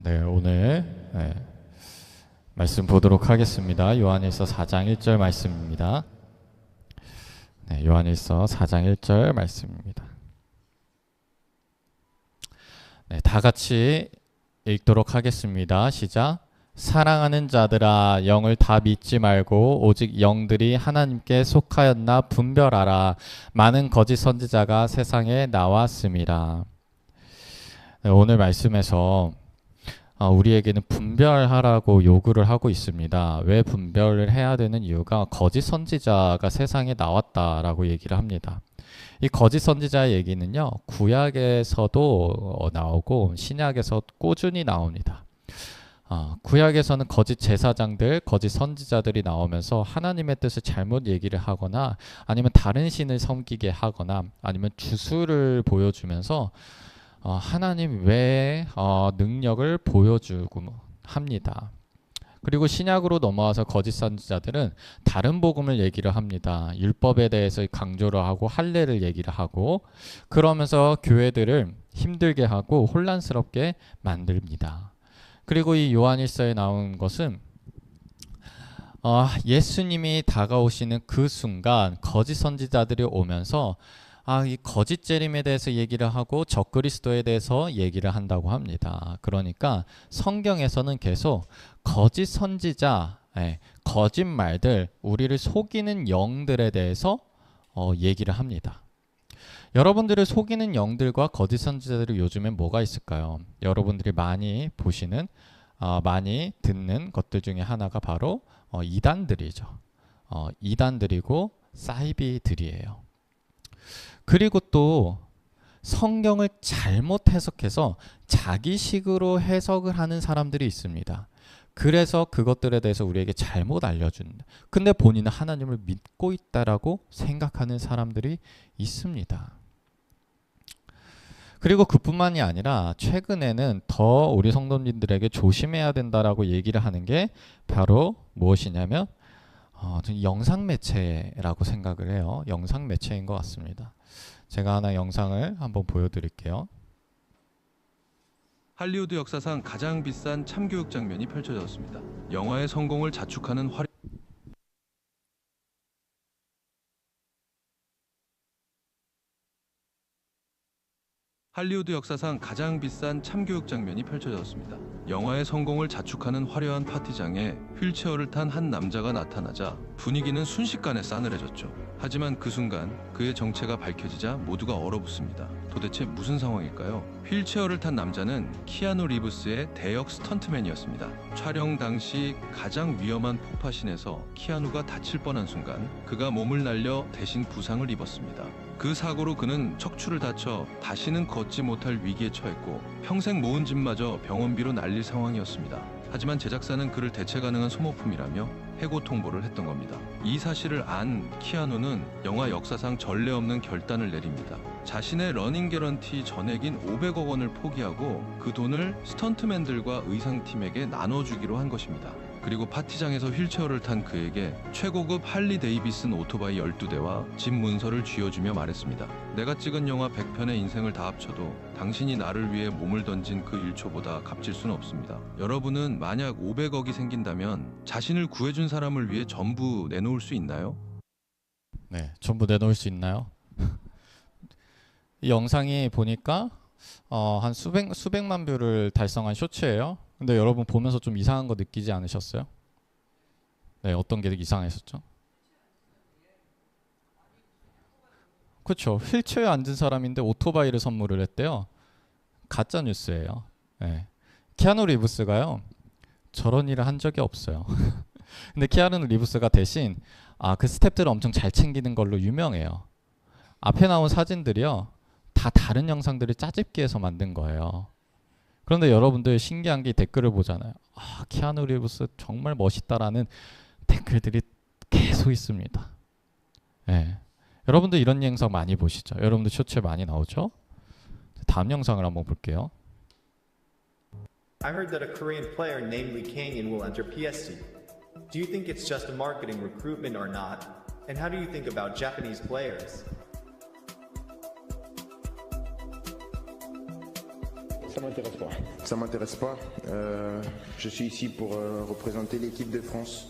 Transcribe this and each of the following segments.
네, 오늘 말씀 보도록 하겠습니다. 요한일서 4장 1절 말씀입니다. 네, 요한일서 4장 1절 말씀입니다. 네, 다 같이 읽도록 하겠습니다. 시작. 사랑하는 자들아, 영을 다 믿지 말고 오직 영들이 하나님께 속하였나 분별하라. 많은 거짓 선지자가 세상에 나왔습니다. 네, 오늘 말씀에서 우리에게는 분별하라고 요구를 하고 있습니다. 왜 분별을 해야 되는 이유가 거짓 선지자가 세상에 나왔다라고 얘기를 합니다. 이 거짓 선지자의 얘기는요, 구약에서도 나오고 신약에서 꾸준히 나옵니다. 구약에서는 거짓 제사장들, 거짓 선지자들이 나오면서 하나님의 뜻을 잘못 얘기를 하거나 아니면 다른 신을 섬기게 하거나 아니면 주술을 보여주면서 하나님 외의 능력을 보여주고 합니다. 그리고 신약으로 넘어와서 거짓 선지자들은 다른 복음을 얘기를 합니다. 율법에 대해서 강조를 하고 할례를 얘기를 하고 그러면서 교회들을 힘들게 하고 혼란스럽게 만듭니다. 그리고 이 요한일서에 나온 것은 예수님이 다가오시는 그 순간 거짓 선지자들이 오면서 이 거짓 재림에 대해서 얘기를 하고 적그리스도에 대해서 얘기를 한다고 합니다. 그러니까 성경에서는 계속 거짓 선지자, 거짓말들, 우리를 속이는 영들에 대해서 얘기를 합니다. 여러분들을 속이는 영들과 거짓 선지자들이 요즘엔 뭐가 있을까요? 여러분들이 많이 보시는, 많이 듣는 것들 중에 하나가 바로 이단들이죠. 이단들이고 사이비들이에요. 그리고 또 성경을 잘못 해석해서 자기식으로 해석을 하는 사람들이 있습니다. 그래서 그것들에 대해서 우리에게 잘못 알려준다. 근데 본인은 하나님을 믿고 있다라고 생각하는 사람들이 있습니다. 그리고 그뿐만이 아니라 최근에는 더 우리 성도님들에게 조심해야 된다라고 얘기를 하는 게 바로 무엇이냐면 영상 매체라고 생각을 해요. 영상 매체인 것 같습니다. 제가 하나 영상을 한번 보여드릴게요. 할리우드 역사상 가장 비싼 참교육 장면이 펼쳐졌습니다. 영화의 성공을 자축하는 할리우드 역사상 가장 비싼 참교육 장면이 펼쳐졌습니다. 영화의 성공을 자축하는 화려한 파티장에 휠체어를 탄 한 남자가 나타나자 분위기는 순식간에 싸늘해졌죠. 하지만 그 순간 그의 정체가 밝혀지자 모두가 얼어붙습니다. 도대체 무슨 상황일까요? 휠체어를 탄 남자는 키아누 리브스의 대역 스턴트맨이었습니다. 촬영 당시 가장 위험한 폭파신에서 키아누가 다칠 뻔한 순간 그가 몸을 날려 대신 부상을 입었습니다. 그 사고로 그는 척추를 다쳐 다시는 걷지 못할 위기에 처했고 평생 모은 집마저 병원비로 날릴 상황이었습니다. 하지만 제작사는 그를 대체 가능한 소모품이라며 해고 통보를 했던 겁니다. 이 사실을 안 키아누는 영화 역사상 전례 없는 결단을 내립니다. 자신의 러닝 개런티 전액인 500억 원을 포기하고 그 돈을 스턴트맨들과 의상팀에게 나눠주기로 한 것입니다. 그리고 파티장에서 휠체어를 탄 그에게 최고급 할리 데이비슨 오토바이 12대와 집 문서를 쥐어주며 말했습니다. 내가 찍은 영화 100편의 인생을 다 합쳐도 당신이 나를 위해 몸을 던진 그 1초보다 값질 수는 없습니다. 여러분은 만약 500억이 생긴다면 자신을 구해준 사람을 위해 전부 내놓을 수 있나요? 네, 전부 내놓을 수 있나요? 이 영상이 보니까 한 수백만 뷰를 달성한 쇼츠예요. 근데 여러분 보면서 좀 이상한 거 느끼지 않으셨어요? 네, 어떤 게 이상했었죠? 그렇죠. 휠체어에 앉은 사람인데 오토바이를 선물을 했대요. 가짜 뉴스예요. 네. 키아누 리브스가요, 저런 일을 한 적이 없어요. 근데 키아누 리브스가 대신 그 스태프들을 엄청 잘 챙기는 걸로 유명해요. 앞에 나온 사진들이요, 다 다른 영상들을 짜집기해서 만든 거예요. 그런데 여러분들 신기한 게 댓글을 보잖아요. 키아누 리브스 정말 멋있다라는 댓글들이 계속 있습니다. 네. 여러분들 이런 영상 많이 보시죠? 여러분들 쇼츠에 많이 나오죠? 다음 영상을 한번 볼게요. I heard that a Korean player named Lee Kang-in will enter PSG. Do you think it's just a marketing recruitment or not? And how do you think about Japanese players? Ça m'intéresse pas. Ça m'intéresse pas. Je suis ici pour représenter l'équipe de France,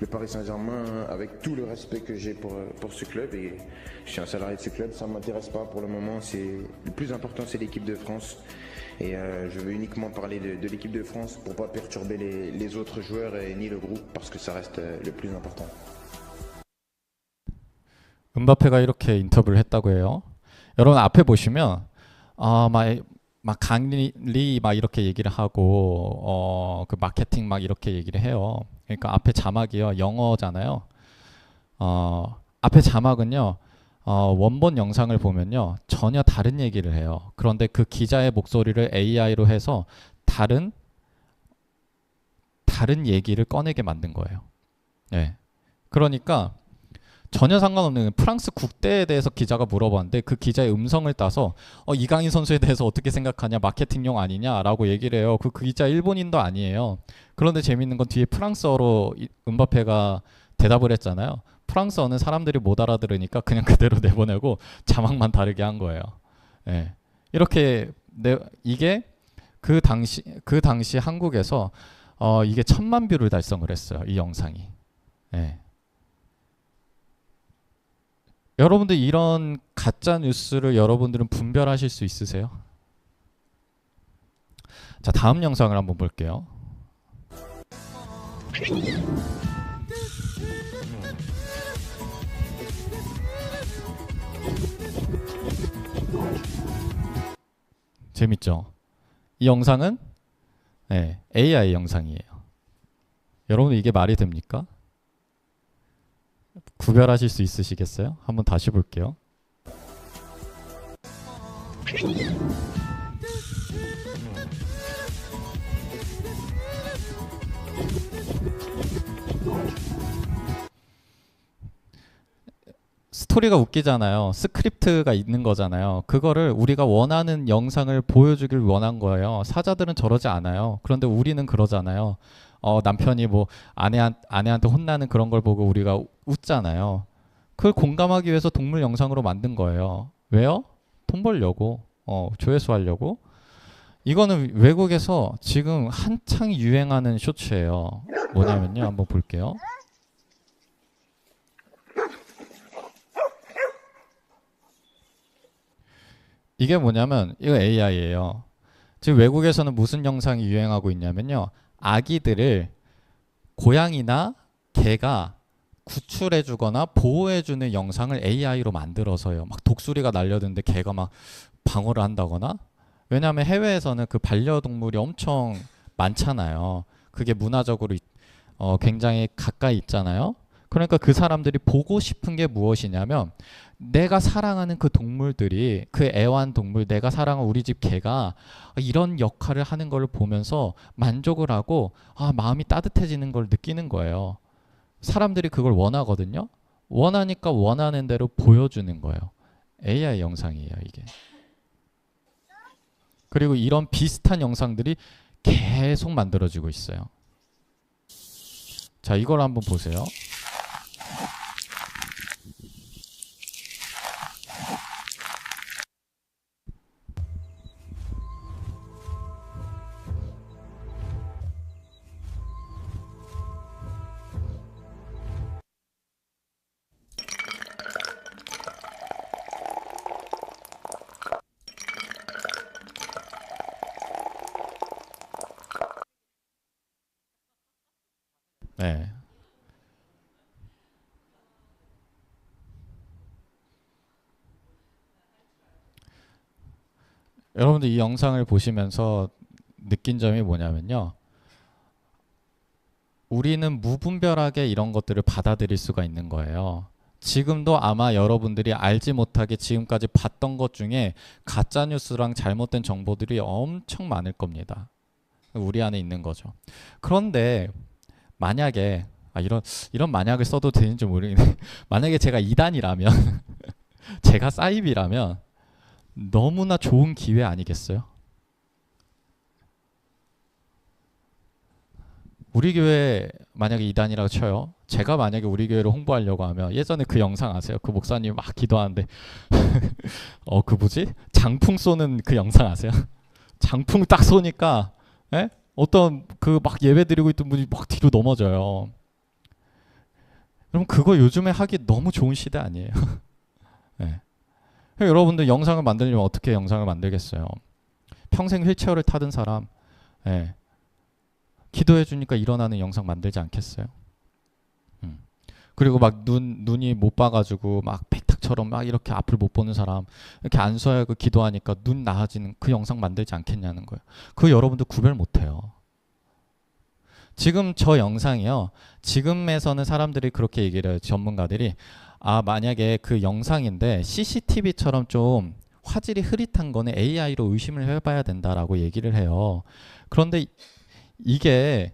le Paris Saint-Germain, avec tout le respect que j'ai pour ce club. Et je suis un salarié de ce club. Ça m'intéresse pas pour le moment. Le plus important, c'est l'équipe de France. Et je veux uniquement parler de l'équipe de France pour pas perturber les autres joueurs et ni le groupe parce que ça reste le plus important. 음바페가 이렇게 인터뷰를 했다고 해요. 여러분 앞에 보시면 막 강리 막 이렇게 얘기를 하고 그 마케팅 막 이렇게 얘기를 해요. 그러니까 앞에 자막이요 영어잖아요. 앞에 자막은요 원본 영상을 보면요 전혀 다른 얘기를 해요. 그런데 그 기자의 목소리를 AI로 해서 다른 얘기를 꺼내게 만든 거예요. 네. 그러니까 전혀 상관없는 프랑스 국대에 대해서 기자가 물어봤는데 그 기자의 음성을 따서 이강인 선수에 대해서 어떻게 생각하냐, 마케팅용 아니냐라고 얘기를 해요. 그 기자 일본인도 아니에요. 그런데 재밌는 건 뒤에 프랑스어로 음바페가 대답을 했잖아요. 프랑스어는 사람들이 못 알아들으니까 그냥 그대로 내보내고 자막만 다르게 한 거예요. 예. 이렇게 이게 그 당시 한국에서 이게 1000만 뷰를 달성을 했어요. 이 영상이. 예. 여러분들 이런 가짜 뉴스를 여러분들은 분별하실 수 있으세요? 자, 다음 영상을 한번 볼게요. 재밌죠? 이 영상은 AI 영상이에요. 여러분 이게 말이 됩니까? 구별하실 수 있으시겠어요? 한번 다시 볼게요. 스토리가 웃기잖아요. 스크립트가 있는 거잖아요. 그거를 우리가 원하는 영상을 보여주길 원한 거예요. 사자들은 저러지 않아요. 그런데 우리는 그러잖아요. 남편이 뭐 아내한테 혼나는 그런 걸 보고 우리가 웃잖아요. 그걸 공감하기 위해서 동물 영상으로 만든 거예요. 왜요? 돈 벌려고, 조회수 하려고. 이거는 외국에서 지금 한창 유행하는 쇼츠예요. 뭐냐면요, 한번 볼게요. 이게 뭐냐면 이거 AI예요. 지금 외국에서는 무슨 영상이 유행하고 있냐면요. 아기들을 고양이나 개가 구출해주거나 보호해주는 영상을 AI로 만들어서요. 막 독수리가 날려드는데 개가 막 방어를 한다거나. 왜냐하면 해외에서는 그 반려동물이 엄청 많잖아요. 그게 문화적으로 굉장히 가까이 있잖아요. 그러니까 그 사람들이 보고 싶은 게 무엇이냐면 내가 사랑하는 그 동물들이, 그 애완동물, 내가 사랑하는 우리 집 개가 이런 역할을 하는 걸 보면서 만족을 하고 마음이 따뜻해지는 걸 느끼는 거예요. 사람들이 그걸 원하거든요. 원하니까 원하는 대로 보여주는 거예요. AI 영상이에요, 이게. 그리고 이런 비슷한 영상들이 계속 만들어지고 있어요. 자, 이걸 한번 보세요. 네. 여러분들 이 영상을 보시면서 느낀 점이 뭐냐면요. 우리는 무분별하게 이런 것들을 받아들일 수가 있는 거예요. 지금도 아마 여러분들이 알지 못하게 지금까지 봤던 것 중에 가짜뉴스랑 잘못된 정보들이 엄청 많을 겁니다. 우리 안에 있는 거죠. 그런데 만약에 이런 만약을 써도 되는지 모르겠는데 만약에 제가 이단이라면 제가 사이비라면 너무나 좋은 기회 아니겠어요? 우리 교회 만약에 이단이라고 쳐요. 제가 만약에 우리 교회를 홍보하려고 하면 예전에 그 영상 아세요? 그 목사님 막 기도하는데 그 뭐지? 장풍 쏘는 그 영상 아세요? 장풍 딱 쏘니까 예? 어떤 그 막 예배 드리고 있던 분이 막 뒤로 넘어져요. 그럼 그거 요즘에 하기 너무 좋은 시대 아니에요? 예. 여러분들 영상을 만들려면 어떻게 영상을 만들겠어요? 평생 휠체어를 타던 사람, 예. 기도해 주니까 일어나는 영상 만들지 않겠어요? 그리고 막 눈이 못 봐가지고 막 백탁처럼 막 이렇게 앞을 못 보는 사람 이렇게 안수하고 기도하니까 눈 나아지는 그 영상 만들지 않겠냐는 거예요. 그거 여러분들 구별 못해요. 지금 저 영상이요. 지금에서는 사람들이 그렇게 얘기를 해요. 전문가들이 만약에 그 영상인데 CCTV처럼 좀 화질이 흐릿한 거는 AI로 의심을 해봐야 된다라고 얘기를 해요. 그런데 이게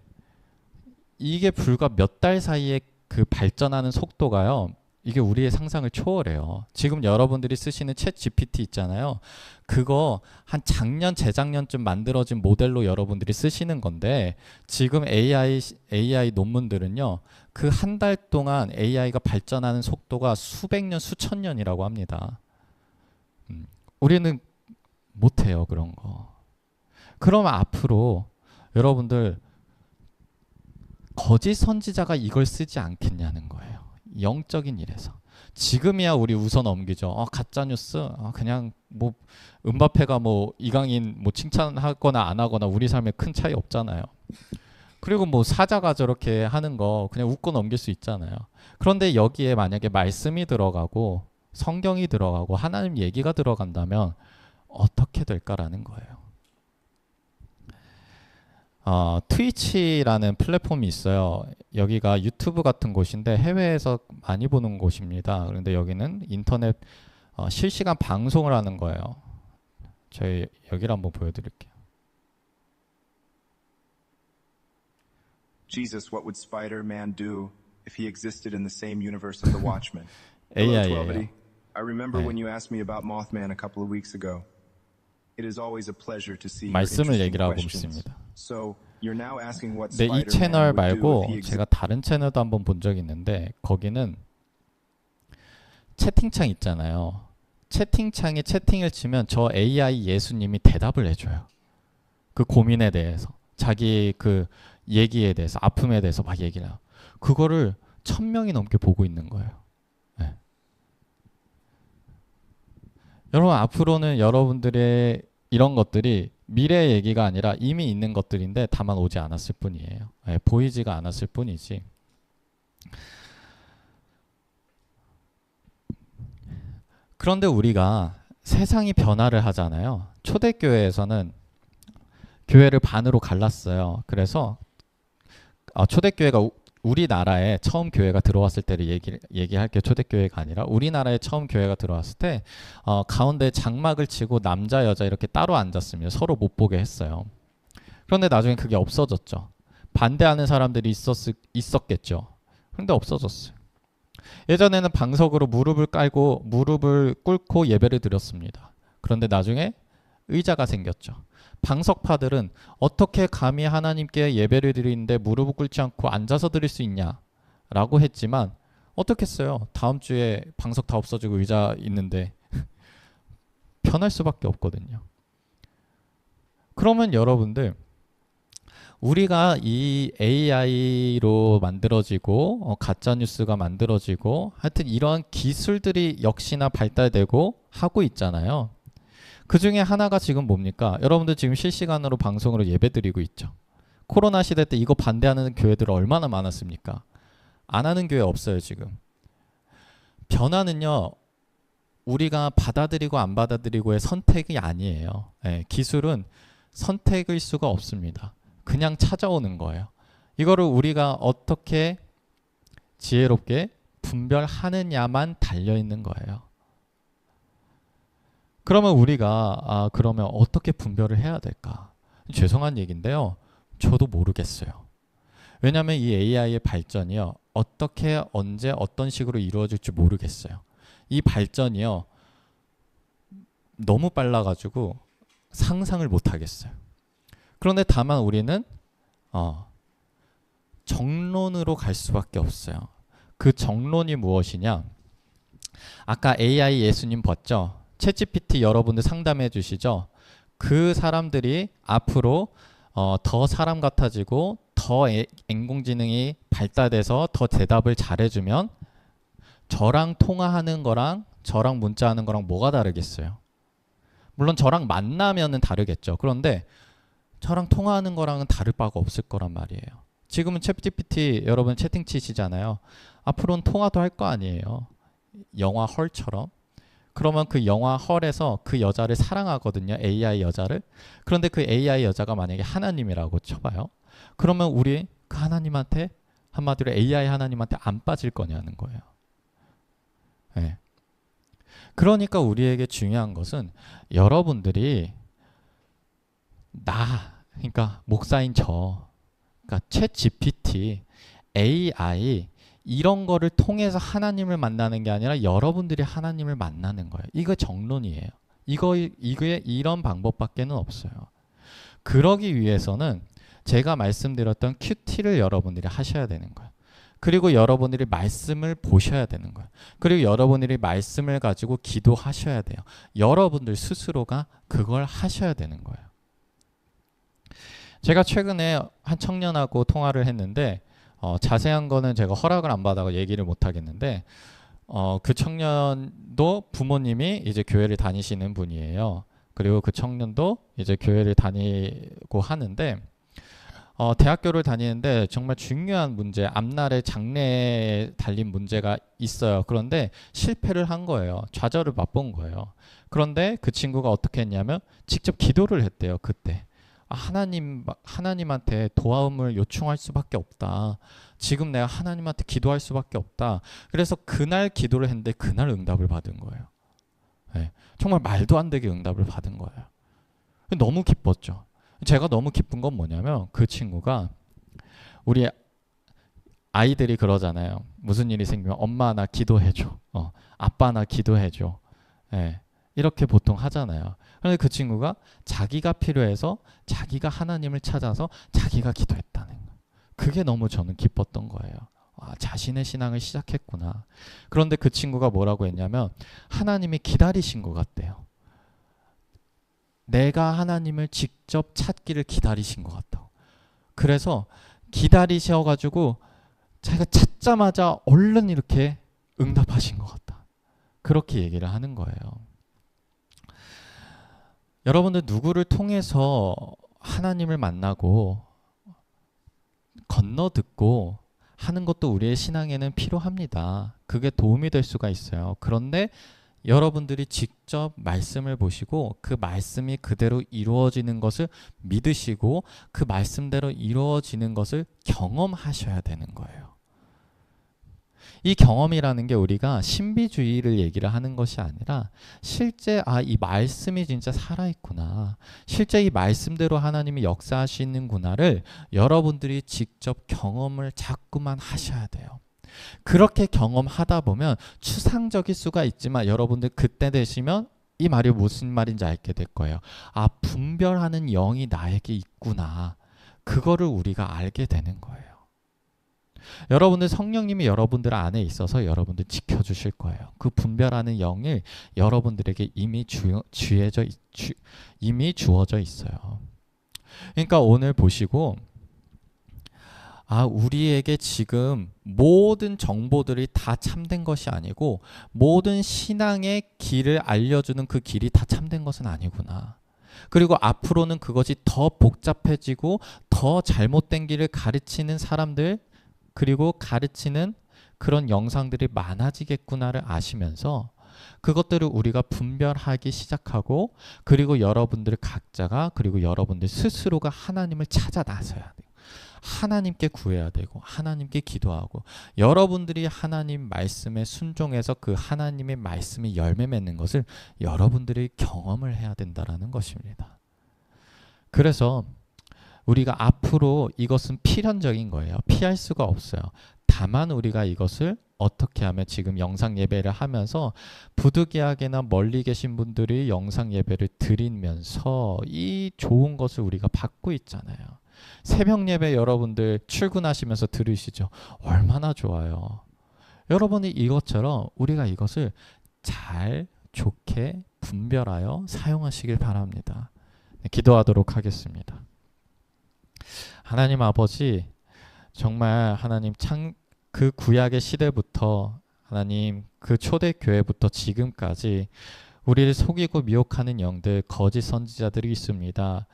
불과 몇 달 사이에 그 발전하는 속도가요. 이게 우리의 상상을 초월해요. 지금 여러분들이 쓰시는 챗 GPT 있잖아요. 그거 한 작년, 재작년쯤 만들어진 모델로 여러분들이 쓰시는 건데 지금 AI 논문들은요. 그 한 달 동안 AI가 발전하는 속도가 수백 년, 수천 년이라고 합니다. 우리는 못해요. 그런 거. 그러면 앞으로 여러분들 거짓 선지자가 이걸 쓰지 않겠냐는 거예요. 영적인 일에서. 지금이야 우리 웃어 넘기죠. 가짜 뉴스 그냥 뭐 음바페가 뭐 이강인 뭐 칭찬하거나 안 하거나 우리 삶에 큰 차이 없잖아요. 그리고 뭐 사자가 저렇게 하는 거 그냥 웃고 넘길 수 있잖아요. 그런데 여기에 만약에 말씀이 들어가고 성경이 들어가고 하나님 얘기가 들어간다면 어떻게 될까라는 거예요. 트위치라는 플랫폼이 있어요. 여기가 유튜브 같은 곳인데 해외에서 많이 보는 곳입니다. 그런데 여기는 인터넷 실시간 방송을 하는 거예요. 저희 여기를 한번 보여드릴게요. Jesus, what would Spider-Man do if he existed in the same universe of the Watchmen? Hello, AI예요. Twelvity. I remember 네. when you asked me about Mothman a couple of weeks ago. It is always a pleasure to see your 말씀을 interesting 얘기를 하고 questions. 있습니다. So, you're now asking what 근데 이 Spider-Man 채널 would do 말고 if he existed. 제가 다른 채널도 한번 본 적이 있는데 거기는 채팅창 있잖아요. 채팅창에 채팅을 치면 저 AI 예수님이 대답을 해줘요. 그 고민에 대해서 자기 그 얘기에 대해서 아픔에 대해서 막 얘기를 해요. 그거를 1000명이 넘게 보고 있는 거예요. 네. 여러분 앞으로는 여러분들의 이런 것들이 미래의 얘기가 아니라 이미 있는 것들인데 다만 오지 않았을 뿐이에요. 네, 보이지가 않았을 뿐이지. 그런데 우리가 세상이 변화를 하잖아요. 초대교회에서는 교회를 반으로 갈랐어요. 그래서 초대교회가 우리나라에 처음 교회가 들어왔을 때를 얘기할게요. 초대교회가 아니라 우리나라에 처음 교회가 들어왔을 때 가운데 장막을 치고 남자 여자 이렇게 따로 앉았습니다. 서로 못 보게 했어요. 그런데 나중에 그게 없어졌죠. 반대하는 사람들이 있었겠죠. 그런데 없어졌어요. 예전에는 방석으로 무릎을 꿇고 예배를 드렸습니다. 그런데 나중에 의자가 생겼죠. 방석파들은 어떻게 감히 하나님께 예배를 드리는데 무릎을 꿇지 않고 앉아서 드릴 수 있냐라고 했지만 어떻겠어요. 다음 주에 방석 다 없어지고 의자 있는데 변할 수밖에 없거든요. 그러면 여러분들 우리가 이 AI로 만들어지고 가짜뉴스가 만들어지고 하여튼 이러한 기술들이 역시나 발달되고 하고 있잖아요. 그 중에 하나가 지금 뭡니까? 여러분들 지금 실시간으로 방송으로 예배드리고 있죠. 코로나 시대 때 이거 반대하는 교회들 얼마나 많았습니까? 안 하는 교회 없어요 지금. 변화는요. 우리가 받아들이고 안 받아들이고의 선택이 아니에요. 네, 기술은 선택일 수가 없습니다. 그냥 찾아오는 거예요. 이거를 우리가 어떻게 지혜롭게 분별하느냐만 달려있는 거예요. 그러면 우리가 그러면 어떻게 분별을 해야 될까? 죄송한 얘기인데요. 저도 모르겠어요. 왜냐하면 이 AI의 발전이요. 어떻게 언제 어떤 식으로 이루어질지 모르겠어요. 이 발전이요. 너무 빨라가지고 상상을 못하겠어요. 그런데 다만 우리는 정론으로 갈 수밖에 없어요. 그 정론이 무엇이냐? 아까 AI 예수님 봤죠? 챗GPT 여러분들 상담해 주시죠? 그 사람들이 앞으로 더 사람 같아지고 더 인공지능이 발달돼서 더 대답을 잘해주면 저랑 통화하는 거랑 저랑 문자하는 거랑 뭐가 다르겠어요? 물론 저랑 만나면은 다르겠죠. 그런데 저랑 통화하는 거랑은 다를 바가 없을 거란 말이에요. 지금은 챗GPT 여러분 채팅 치시잖아요. 앞으로는 통화도 할 거 아니에요. 영화 헐처럼. 그러면 그 영화 헐에서 그 여자를 사랑하거든요. AI 여자를. 그런데 그 AI 여자가 만약에 하나님이라고 쳐봐요. 그러면 우리 그 하나님한테 한마디로 AI 하나님한테 안 빠질 거냐는 거예요. 네. 그러니까 우리에게 중요한 것은 여러분들이 그러니까 목사인 그러니까 챗 GPT, AI 이런 거를 통해서 하나님을 만나는 게 아니라 여러분들이 하나님을 만나는 거예요. 이거 정론이에요. 이게 이런 방법밖에는 없어요. 그러기 위해서는 제가 말씀드렸던 QT를 여러분들이 하셔야 되는 거예요. 그리고 여러분들이 말씀을 보셔야 되는 거예요. 그리고 여러분들이 말씀을 가지고 기도하셔야 돼요. 여러분들 스스로가 그걸 하셔야 되는 거예요. 제가 최근에 한 청년하고 통화를 했는데 자세한 거는 제가 허락을 안 받아서 얘기를 못 하겠는데 그 청년도 부모님이 이제 교회를 다니시는 분이에요. 그리고 그 청년도 이제 교회를 다니고 하는데 대학교를 다니는데 정말 중요한 문제, 앞날에 장래에 달린 문제가 있어요. 그런데 실패를 한 거예요. 좌절을 맛본 거예요. 그런데 그 친구가 어떻게 했냐면 직접 기도를 했대요. 그때. 하나님한테 도움을 요청할 수밖에 없다. 지금 내가 하나님한테 기도할 수밖에 없다. 그래서 그날 기도를 했는데 그날 응답을 받은 거예요. 네, 정말 말도 안 되게 응답을 받은 거예요. 너무 기뻤죠. 제가 너무 기쁜 건 뭐냐면 그 친구가 우리 아이들이 그러잖아요. 무슨 일이 생기면 엄마 나 기도해줘. 아빠 나 기도해줘. 네, 이렇게 보통 하잖아요. 그런데 그 친구가 자기가 필요해서 자기가 하나님을 찾아서 자기가 기도했다는 거예요. 그게 너무 저는 기뻤던 거예요. 자신의 신앙을 시작했구나. 그런데 그 친구가 뭐라고 했냐면 하나님이 기다리신 것 같대요. 내가 하나님을 직접 찾기를 기다리신 것 같다고. 그래서 기다리셔가지고 자기가 찾자마자 얼른 이렇게 응답하신 것 같다. 그렇게 얘기를 하는 거예요. 여러분들 누구를 통해서 하나님을 만나고 건너듣고 하는 것도 우리의 신앙에는 필요합니다. 그게 도움이 될 수가 있어요. 그런데 여러분들이 직접 말씀을 보시고 그 말씀이 그대로 이루어지는 것을 믿으시고 그 말씀대로 이루어지는 것을 경험하셔야 되는 거예요. 이 경험이라는 게 우리가 신비주의를 얘기를 하는 것이 아니라 실제 이 말씀이 진짜 살아있구나. 실제 이 말씀대로 하나님이 역사하시는구나를 여러분들이 직접 경험을 자꾸만 하셔야 돼요. 그렇게 경험하다 보면 추상적일 수가 있지만 여러분들 그때 되시면 이 말이 무슨 말인지 알게 될 거예요. 분별하는 영이 나에게 있구나. 그거를 우리가 알게 되는 거예요. 여러분들 성령님이 여러분들 안에 있어서 여러분들 지켜주실 거예요. 그 분별하는 영이 여러분들에게 이미 주어져 있어요. 그러니까 오늘 보시고 우리에게 지금 모든 정보들이 다 참된 것이 아니고 모든 신앙의 길을 알려주는 그 길이 다 참된 것은 아니구나. 그리고 앞으로는 그것이 더 복잡해지고 더 잘못된 길을 가르치는 사람들 그리고 가르치는 그런 영상들이 많아지겠구나를 아시면서 그것들을 우리가 분별하기 시작하고 그리고 여러분들 각자가 그리고 여러분들 스스로가 하나님을 찾아 나서야 돼요. 하나님께 구해야 되고 하나님께 기도하고 여러분들이 하나님 말씀에 순종해서 그 하나님의 말씀이 열매 맺는 것을 여러분들이 경험을 해야 된다는 것입니다. 그래서 우리가 앞으로 이것은 필연적인 거예요. 피할 수가 없어요. 다만 우리가 이것을 어떻게 하면 지금 영상 예배를 하면서 부득이하게나 멀리 계신 분들이 영상 예배를 드리면서 이 좋은 것을 우리가 받고 있잖아요. 새벽 예배 여러분들 출근하시면서 들으시죠? 얼마나 좋아요. 여러분이 이것처럼 우리가 이것을 잘 좋게 분별하여 사용하시길 바랍니다. 기도하도록 하겠습니다. 하나님 아버지, 정말 하나님 그 구약의 시대부터 하나님 그 초대교회부터 지금까지 우리를 속이고 미혹하는 영들, 거짓 선지자들이 있습니다.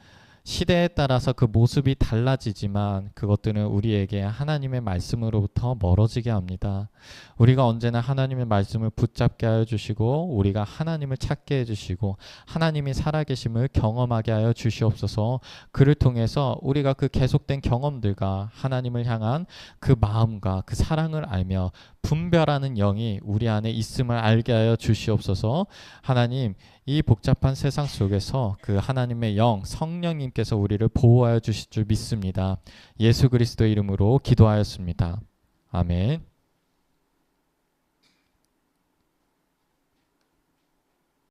시대에 따라서 그 모습이 달라지지만 그것들은 우리에게 하나님의 말씀으로부터 멀어지게 합니다. 우리가 언제나 하나님의 말씀을 붙잡게 하여 주시고 우리가 하나님을 찾게 해주시고 하나님이 살아계심을 경험하게 하여 주시옵소서. 그를 통해서 우리가 그 계속된 경험들과 하나님을 향한 그 마음과 그 사랑을 알며 분별하는 영이 우리 안에 있음을 알게 하여 주시옵소서. 하나님, 이 복잡한 세상 속에서 그 하나님의 영, 성령님께서 우리를 보호하여 주실 줄 믿습니다. 예수 그리스도의 이름으로 기도하였습니다. 아멘.